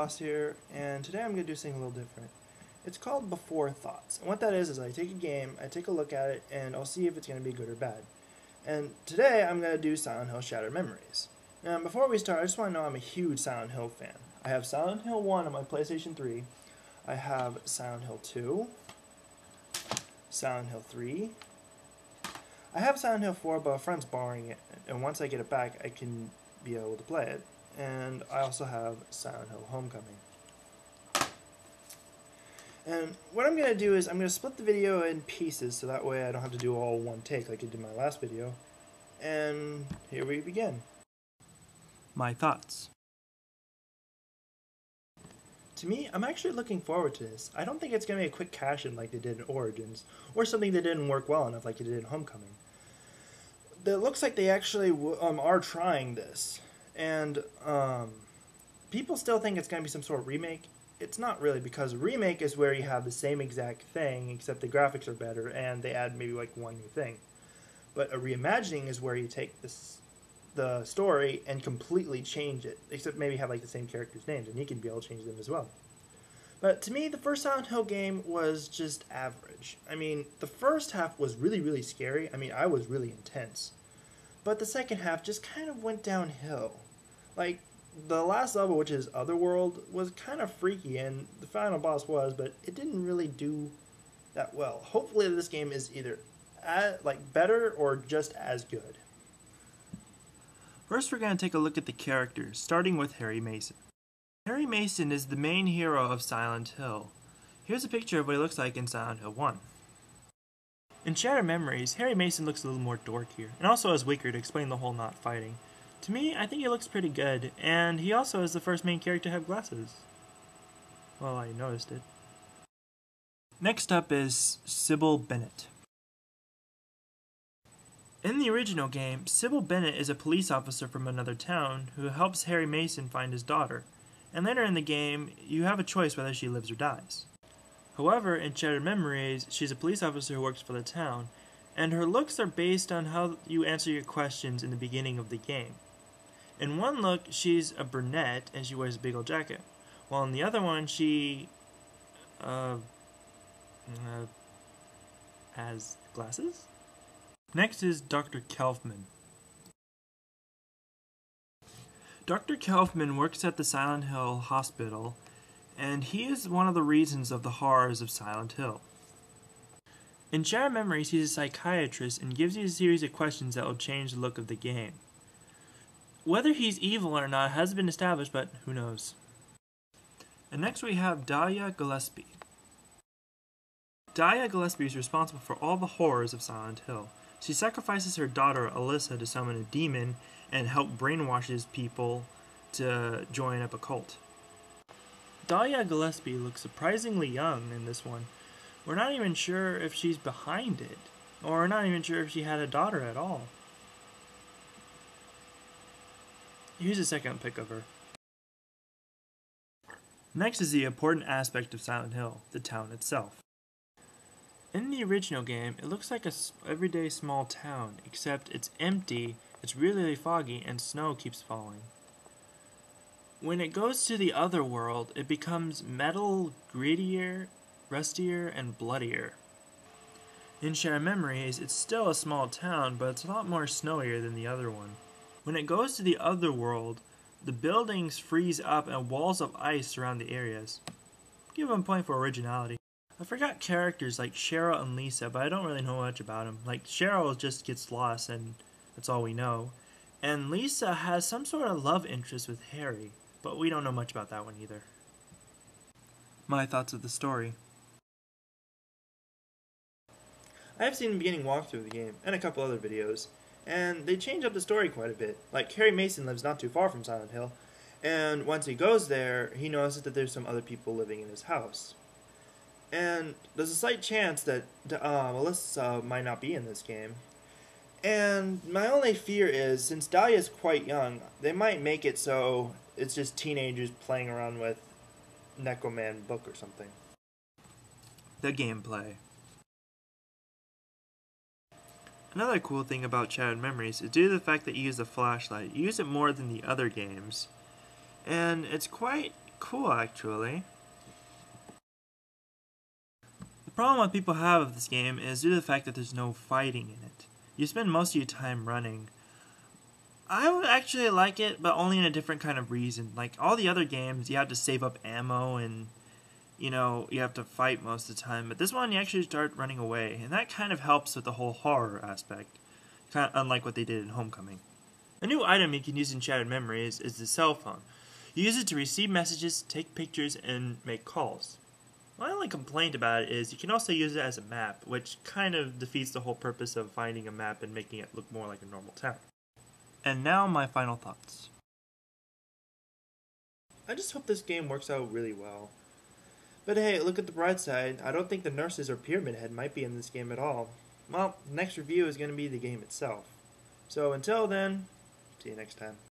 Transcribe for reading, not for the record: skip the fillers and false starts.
Ross here, and today I'm going to do something a little different. It's called Before Thoughts, and what that is I take a game, I take a look at it, and I'll see if it's going to be good or bad. And today I'm going to do Hill Sharrered Memories. Now, before we start, I just want to know I'm a huge Silent Hill fan. I have Silent Hill 1 on my PlayStation 3, I have Silent Hill 2, Silent Hill 3, I have Silent Hill 4, but a friend's borrowing it, and once I get it back, I can be able to play it. And I also have Silent Hill Homecoming. And what I'm going to do is I'm going to split the video in pieces so that way I don't have to do all one take like I did in my last video. And here we begin. My thoughts. To me, I'm actually looking forward to this. I don't think it's going to be a quick cash-in like they did in Origins, or something that didn't work well enough like they did in Homecoming. It looks like they actually are trying this. And people still think it's going to be some sort of remake. It's not really, because a remake is where you have the same exact thing, except the graphics are better and they add maybe like one new thing. But a reimagining is where you take the story and completely change it, except maybe have like the same characters' names, and you can be able to change them as well. But to me, the first Silent Hill game was just average. I mean, the first half was really, really scary. I mean, I was really intense. But the second half just kind of went downhill. Like, the last level, which is Otherworld, was kind of freaky, and the final boss was, but it didn't really do that well. Hopefully this game is either better or just as good. First, we're going to take a look at the characters, starting with Harry Mason. Harry Mason is the main hero of Silent Hill. Here's a picture of what he looks like in Silent Hill 1. In Shattered Memories, Harry Mason looks a little more dorkier, and also has weaker to explain the whole not fighting. To me, I think he looks pretty good, and he also is the first main character to have glasses. Well, I noticed it. Next up is Sybil Bennett. In the original game, Sybil Bennett is a police officer from another town who helps Harry Mason find his daughter, and later in the game, you have a choice whether she lives or dies. However, in Shattered Memories, she's a police officer who works for the town, and her looks are based on how you answer your questions in the beginning of the game. In one look, she's a brunette and she wears a big old jacket, while in the other one, she has glasses? Next is Dr. Kaufman. Dr. Kaufman works at the Silent Hill Hospital, and he is one of the reasons of the horrors of Silent Hill. In Shattered Memories, he's a psychiatrist and gives you a series of questions that will change the look of the game. Whether he's evil or not hasn't been established, but who knows. And next we have Dahlia Gillespie. Dahlia Gillespie is responsible for all the horrors of Silent Hill. She sacrifices her daughter Alyssa to summon a demon and help brainwashes people to join up a cult. Dahlia Gillespie looks surprisingly young in this one. We're not even sure if she's behind it, or we're not even sure if she had a daughter at all. Here's a second pic of her. Next is the important aspect of Silent Hill, the town itself. In the original game, it looks like a everyday small town, except it's empty, it's really foggy, and snow keeps falling. When it goes to the other world, it becomes metal, grittier, rustier, and bloodier. In Shattered Memories, it's still a small town, but it's a lot more snowier than the other one. When it goes to the other world, the buildings freeze up and walls of ice surround the areas. Give them a point for originality. I forgot characters like Cheryl and Lisa, but I don't really know much about them. Like, Cheryl just gets lost, and that's all we know. And Lisa has some sort of love interest with Harry, but we don't know much about that one either. My thoughts of the story. I have seen the beginning walkthrough of the game, and a couple other videos, and they change up the story quite a bit. Like, Harry Mason lives not too far from Silent Hill, and once he goes there, he notices that there's some other people living in his house. And there's a slight chance that Alyssa might not be in this game. And my only fear is, since Dahlia's quite young, they might make it so it's just teenagers playing around with Necroman book or something. The gameplay. Another cool thing about Shattered Memories is due to the fact that you use a flashlight. You use it more than the other games. And it's quite cool, actually. The problem that people have with this game is due to the fact that there's no fighting in it. You spend most of your time running. I would actually like it, but only in a different kind of reason. Like all the other games, you have to save up ammo and, you have to fight most of the time. But this one, you actually start running away, and that kind of helps with the whole horror aspect, kind of unlike what they did in Homecoming. A new item you can use in Shattered Memories is the cell phone. You use it to receive messages, take pictures, and make calls. My only complaint about it is you can also use it as a map, which kind of defeats the whole purpose of finding a map and making it look more like a normal town. And now my final thoughts. I just hope this game works out really well. But hey, look at the bright side. I don't think the nurses or Pyramid Head might be in this game at all. Well, the next review is going to be the game itself. So until then, see you next time.